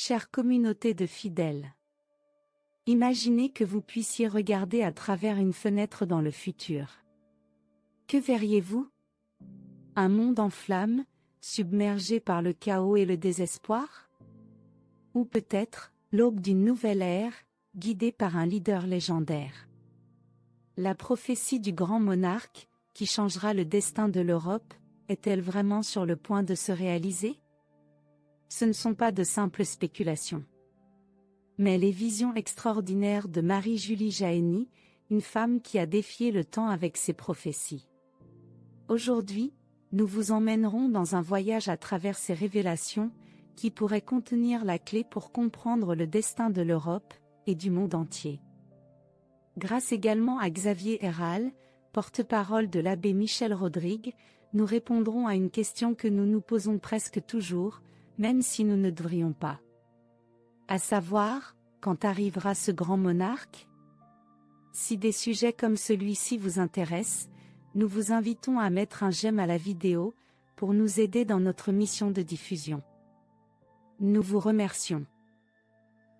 Chère communauté de fidèles. Imaginez que vous puissiez regarder à travers une fenêtre dans le futur. Que verriez-vous? Un monde en flammes, submergé par le chaos et le désespoir? Ou peut-être, l'aube d'une nouvelle ère, guidée par un leader légendaire? La prophétie du grand monarque, qui changera le destin de l'Europe, est-elle vraiment sur le point de se réaliser? Ce ne sont pas de simples spéculations. Mais les visions extraordinaires de Marie-Julie Jahenny, une femme qui a défié le temps avec ses prophéties. Aujourd'hui, nous vous emmènerons dans un voyage à travers ces révélations, qui pourraient contenir la clé pour comprendre le destin de l'Europe, et du monde entier. Grâce également à Xavier Herral, porte-parole de l'abbé Michel Rodrigue, nous répondrons à une question que nous nous posons presque toujours, même si nous ne devrions pas. À savoir, quand arrivera ce grand monarque? Si des sujets comme celui-ci vous intéressent, nous vous invitons à mettre un j'aime à la vidéo, pour nous aider dans notre mission de diffusion. Nous vous remercions.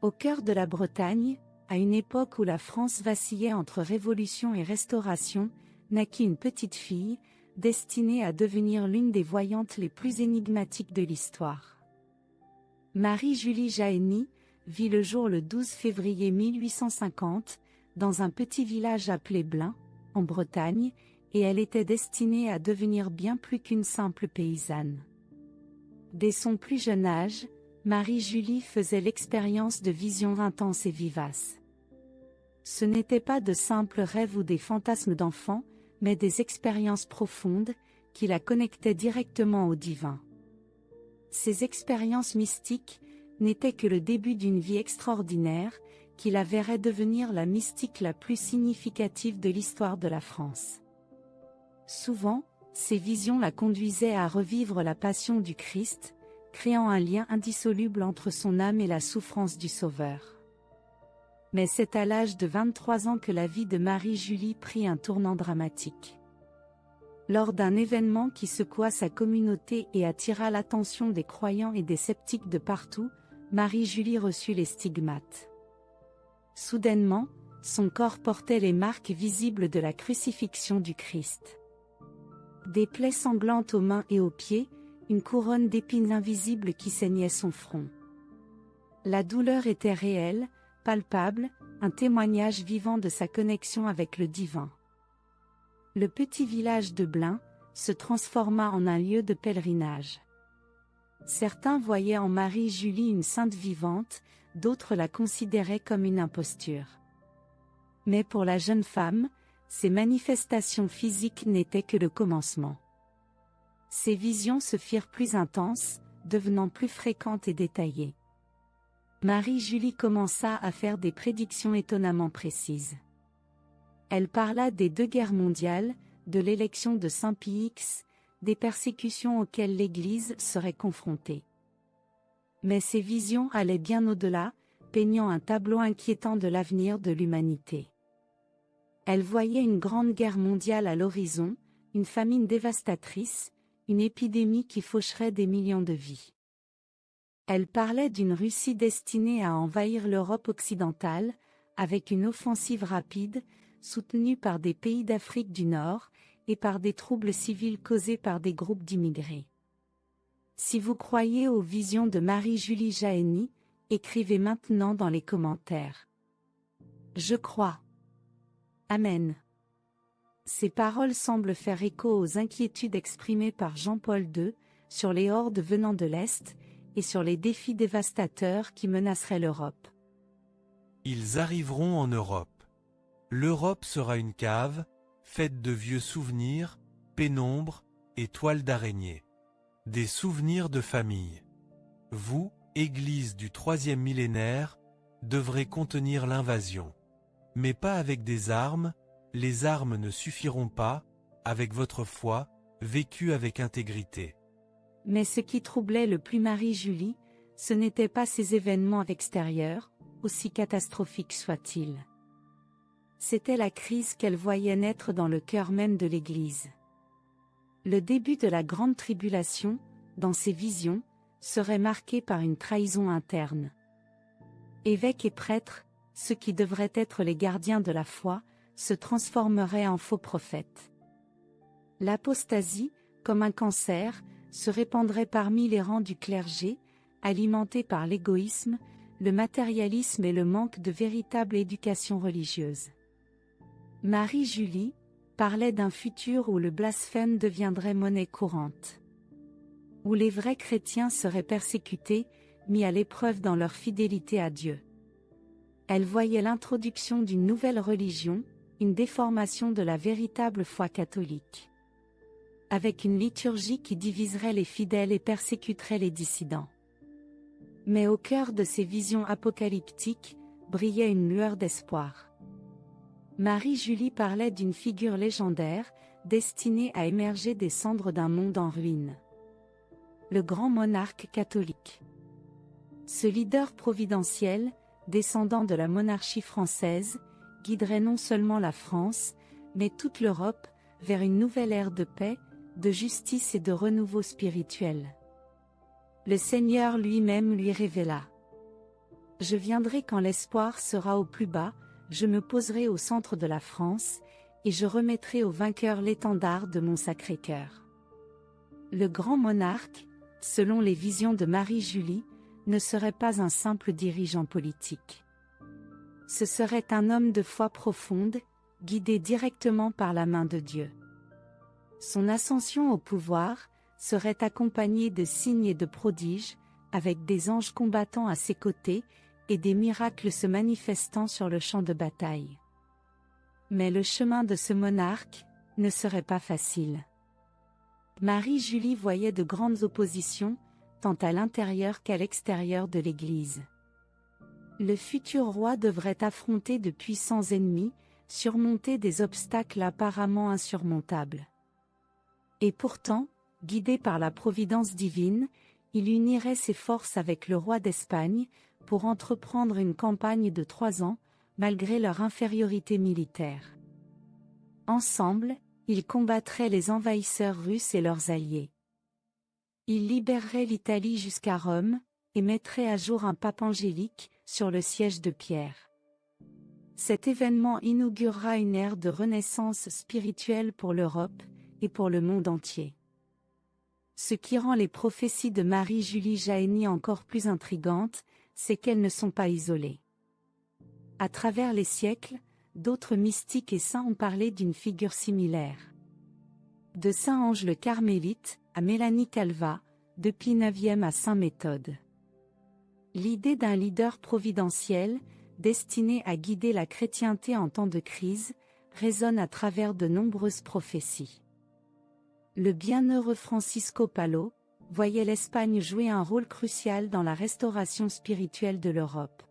Au cœur de la Bretagne, à une époque où la France vacillait entre révolution et restauration, naquit une petite fille, destinée à devenir l'une des voyantes les plus énigmatiques de l'histoire. Marie-Julie Jahenny vit le jour le 12 février 1850, dans un petit village appelé Blain, en Bretagne, et elle était destinée à devenir bien plus qu'une simple paysanne. Dès son plus jeune âge, Marie-Julie faisait l'expérience de visions intenses et vivaces. Ce n'étaient pas de simples rêves ou des fantasmes d'enfant, mais des expériences profondes, qui la connectaient directement au divin. Ces expériences mystiques n'étaient que le début d'une vie extraordinaire, qui la verrait devenir la mystique la plus significative de l'histoire de la France. Souvent, ces visions la conduisaient à revivre la passion du Christ, créant un lien indissoluble entre son âme et la souffrance du Sauveur. Mais c'est à l'âge de 23 ans que la vie de Marie-Julie prit un tournant dramatique. Lors d'un événement qui secoua sa communauté et attira l'attention des croyants et des sceptiques de partout, Marie-Julie reçut les stigmates. Soudainement, son corps portait les marques visibles de la crucifixion du Christ. Des plaies sanglantes aux mains et aux pieds, une couronne d'épines invisibles qui ceignait son front. La douleur était réelle, palpable, un témoignage vivant de sa connexion avec le divin. Le petit village de Blain se transforma en un lieu de pèlerinage. Certains voyaient en Marie-Julie une sainte vivante, d'autres la considéraient comme une imposture. Mais pour la jeune femme, ces manifestations physiques n'étaient que le commencement. Ces visions se firent plus intenses, devenant plus fréquentes et détaillées. Marie-Julie commença à faire des prédictions étonnamment précises. Elle parla des 2 guerres mondiales, de l'élection de Saint-Pie X, des persécutions auxquelles l'Église serait confrontée. Mais ces visions allaient bien au-delà, peignant un tableau inquiétant de l'avenir de l'humanité. Elle voyait une grande guerre mondiale à l'horizon, une famine dévastatrice, une épidémie qui faucherait des millions de vies. Elle parlait d'une Russie destinée à envahir l'Europe occidentale, avec une offensive rapide, soutenue par des pays d'Afrique du Nord, et par des troubles civils causés par des groupes d'immigrés. Si vous croyez aux visions de Marie-Julie Jahenny, écrivez maintenant dans les commentaires. Je crois. Amen. Ces paroles semblent faire écho aux inquiétudes exprimées par Jean-Paul II, sur les hordes venant de l'Est, et sur les défis dévastateurs qui menaceraient l'Europe. Ils arriveront en Europe. L'Europe sera une cave, faite de vieux souvenirs, pénombre et toiles d'araignée. Des souvenirs de famille. Vous, Église du 3e millénaire, devrez contenir l'invasion. Mais pas avec des armes, les armes ne suffiront pas, avec votre foi, vécue avec intégrité. Mais ce qui troublait le plus Marie-Julie, ce n'étaient pas ces événements extérieurs, aussi catastrophiques soient-ils. C'était la crise qu'elle voyait naître dans le cœur même de l'Église. Le début de la grande tribulation, dans ses visions, serait marqué par une trahison interne. Évêques et prêtres, ceux qui devraient être les gardiens de la foi, se transformeraient en faux prophètes. L'apostasie, comme un cancer, se répandrait parmi les rangs du clergé, alimenté par l'égoïsme, le matérialisme et le manque de véritable éducation religieuse. Marie-Julie parlait d'un futur où le blasphème deviendrait monnaie courante. Où les vrais chrétiens seraient persécutés, mis à l'épreuve dans leur fidélité à Dieu. Elle voyait l'introduction d'une nouvelle religion, une déformation de la véritable foi catholique. Avec une liturgie qui diviserait les fidèles et persécuterait les dissidents. Mais au cœur de ces visions apocalyptiques, brillait une lueur d'espoir. Marie-Julie parlait d'une figure légendaire, destinée à émerger des cendres d'un monde en ruine. Le grand monarque catholique. Ce leader providentiel, descendant de la monarchie française, guiderait non seulement la France, mais toute l'Europe, vers une nouvelle ère de paix, de justice et de renouveau spirituel. Le Seigneur lui-même lui révéla. « Je viendrai quand l'espoir sera au plus bas, je me poserai au centre de la France, et je remettrai au vainqueur l'étendard de mon Sacré-Cœur. » Le grand monarque, selon les visions de Marie-Julie, ne serait pas un simple dirigeant politique. Ce serait un homme de foi profonde, guidé directement par la main de Dieu. Son ascension au pouvoir serait accompagnée de signes et de prodiges, avec des anges combattant à ses côtés, et des miracles se manifestant sur le champ de bataille. Mais le chemin de ce monarque ne serait pas facile. Marie-Julie voyait de grandes oppositions, tant à l'intérieur qu'à l'extérieur de l'Église. Le futur roi devrait affronter de puissants ennemis, surmonter des obstacles apparemment insurmontables. Et pourtant, guidé par la providence divine, il unirait ses forces avec le roi d'Espagne, pour entreprendre une campagne de 3 ans, malgré leur infériorité militaire. Ensemble, ils combattraient les envahisseurs russes et leurs alliés. Ils libéreraient l'Italie jusqu'à Rome, et mettraient à jour un pape angélique, sur le siège de Pierre. Cet événement inaugurera une ère de renaissance spirituelle pour l'Europe, et pour le monde entier. Ce qui rend les prophéties de Marie-Julie Jahenny encore plus intrigantes, c'est qu'elles ne sont pas isolées. À travers les siècles, d'autres mystiques et saints ont parlé d'une figure similaire. De saint Ange le Carmélite, à Mélanie Calvat, de Pie IX à saint Méthode. L'idée d'un leader providentiel, destiné à guider la chrétienté en temps de crise, résonne à travers de nombreuses prophéties. Le bienheureux Francisco Palo voyait l'Espagne jouer un rôle crucial dans la restauration spirituelle de l'Europe.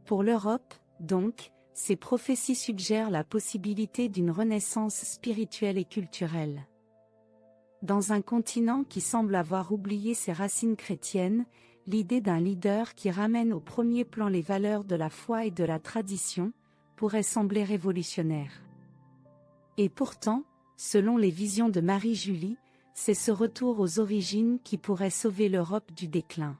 Pour l'Europe, donc, ces prophéties suggèrent la possibilité d'une renaissance spirituelle et culturelle. Dans un continent qui semble avoir oublié ses racines chrétiennes, l'idée d'un leader qui ramène au premier plan les valeurs de la foi et de la tradition pourrait sembler révolutionnaire. Et pourtant, selon les visions de Marie-Julie, c'est ce retour aux origines qui pourrait sauver l'Europe du déclin.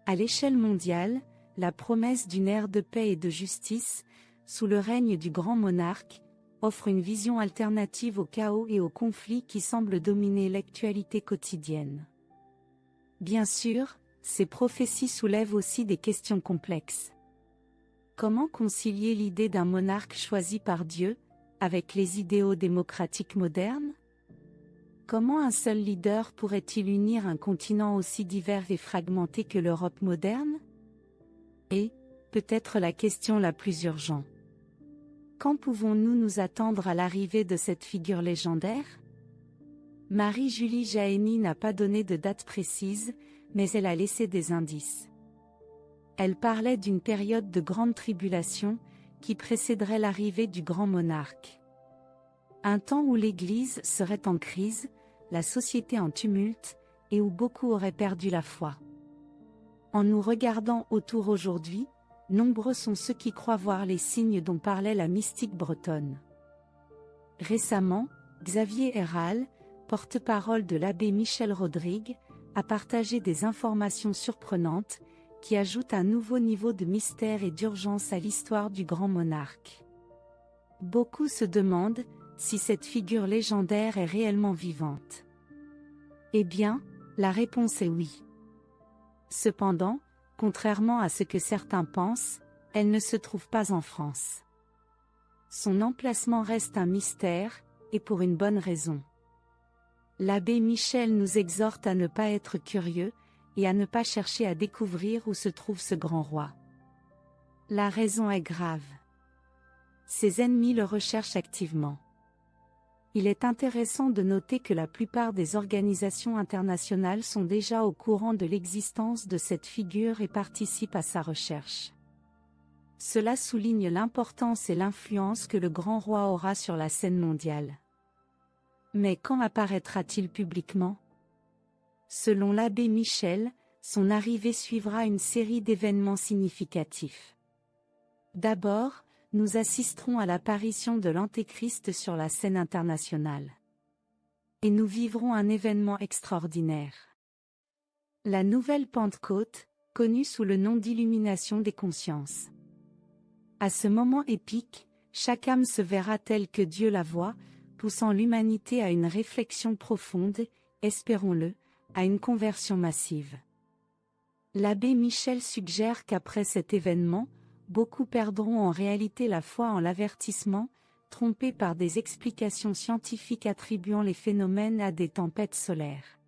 À l'échelle mondiale, la promesse d'une ère de paix et de justice, sous le règne du grand monarque, offre une vision alternative au chaos et aux conflits qui semblent dominer l'actualité quotidienne. Bien sûr, ces prophéties soulèvent aussi des questions complexes. Comment concilier l'idée d'un monarque choisi par Dieu, avec les idéaux démocratiques modernes? Comment un seul leader pourrait-il unir un continent aussi divers et fragmenté que l'Europe moderne? Et, peut-être la question la plus urgente. Quand pouvons-nous nous attendre à l'arrivée de cette figure légendaire? Marie-Julie Jahenny n'a pas donné de date précise, mais elle a laissé des indices. Elle parlait d'une période de grande tribulation, qui précéderait l'arrivée du grand monarque. Un temps où l'Église serait en crise, la société en tumulte, et où beaucoup auraient perdu la foi. En nous regardant autour aujourd'hui, nombreux sont ceux qui croient voir les signes dont parlait la mystique bretonne. Récemment, Xavier Herral, porte-parole de l'abbé Michel Rodrigue, à partager des informations surprenantes, qui ajoutent un nouveau niveau de mystère et d'urgence à l'histoire du grand monarque. Beaucoup se demandent si cette figure légendaire est réellement vivante. Eh bien, la réponse est oui. Cependant, contrairement à ce que certains pensent, elle ne se trouve pas en France. Son emplacement reste un mystère, et pour une bonne raison. L'abbé Michel nous exhorte à ne pas être curieux, et à ne pas chercher à découvrir où se trouve ce grand roi. La raison est grave. Ses ennemis le recherchent activement. Il est intéressant de noter que la plupart des organisations internationales sont déjà au courant de l'existence de cette figure et participent à sa recherche. Cela souligne l'importance et l'influence que le grand roi aura sur la scène mondiale. Mais quand apparaîtra-t-il publiquement ? Selon l'abbé Michel, son arrivée suivra une série d'événements significatifs. D'abord, nous assisterons à l'apparition de l'Antéchrist sur la scène internationale. Et nous vivrons un événement extraordinaire. La nouvelle Pentecôte, connue sous le nom d'illumination des consciences. À ce moment épique, chaque âme se verra telle que Dieu la voit, poussant l'humanité à une réflexion profonde, espérons-le, à une conversion massive. L'abbé Michel suggère qu'après cet événement, beaucoup perdront en réalité la foi en l'avertissement, trompés par des explications scientifiques attribuant les phénomènes à des tempêtes solaires.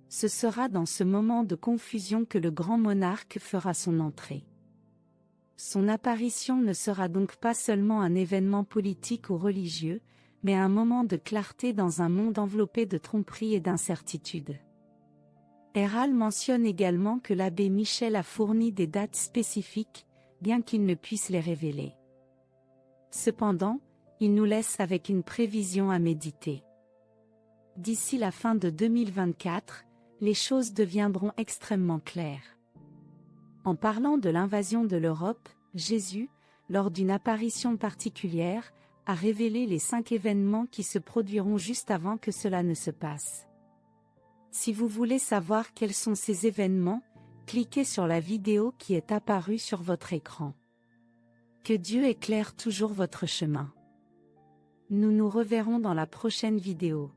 Ce sera dans ce moment de confusion que le grand monarque fera son entrée. Son apparition ne sera donc pas seulement un événement politique ou religieux, mais un moment de clarté dans un monde enveloppé de tromperies et d'incertitudes. Herald mentionne également que l'abbé Michel a fourni des dates spécifiques, bien qu'il ne puisse les révéler. Cependant, il nous laisse avec une prévision à méditer. D'ici la fin de 2024, les choses deviendront extrêmement claires. En parlant de l'invasion de l'Europe, Jésus, lors d'une apparition particulière, a révélé les 5 événements qui se produiront juste avant que cela ne se passe. Si vous voulez savoir quels sont ces événements, cliquez sur la vidéo qui est apparue sur votre écran. Que Dieu éclaire toujours votre chemin. Nous nous reverrons dans la prochaine vidéo.